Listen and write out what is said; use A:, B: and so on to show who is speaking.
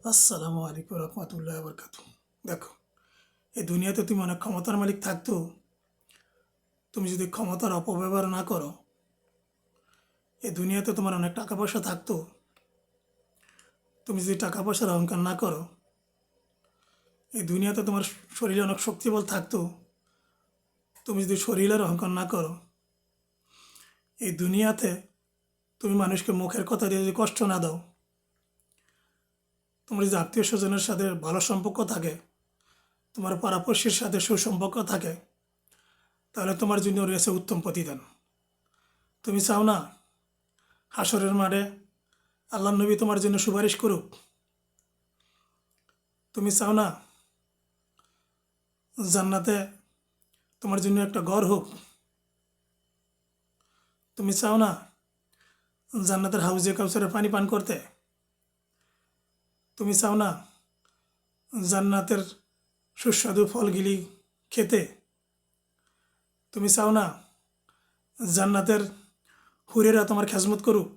A: আসসালামু আলাইকুম রহমতুল্লাহ বরকাত। দেখো, এই দুনিয়াতে তুমি অনেক ক্ষমতার মালিক থাকতেও তুমি যদি ক্ষমতার অপব্যবহার না করো, এই দুনিয়াতে তোমার অনেক টাকা পয়সা থাকতো, তুমি যদি টাকা পয়সার অহংকার না করো, এই দুনিয়াতে তোমার শরীরে অনেক শক্তিবল থাকতো, তুমি যদি শরীরের অহংকার না করো, এই দুনিয়াতে তুমি মানুষকে মুখের কথা দিয়ে যদি কষ্ট না দাও, তোমার যদি আত্মীয় স্বজনের সাথে ভালো সম্পর্ক থাকে, তোমার পাড়াপড়শির সাথে সুসম্পর্ক থাকে, তাহলে তোমার জন্য রয়েছে উত্তম প্রতিদান। তুমি চাও না হাসরের মাঠে আল্লাহ নবী তোমার জন্য সুপারিশ করুক? তুমি চাও না জান্নাতে তোমার জন্য একটা ঘর হোক? তুমি চাও না জান্নাতের হাউজে কাউসারের পানি পান করতে? তুমি চাও না জান্নাতের সুস্বাদু ফলগুলি খেতে? তুমি চাও না জান্নাতের হুরেরা তোমার খেজমত করুক?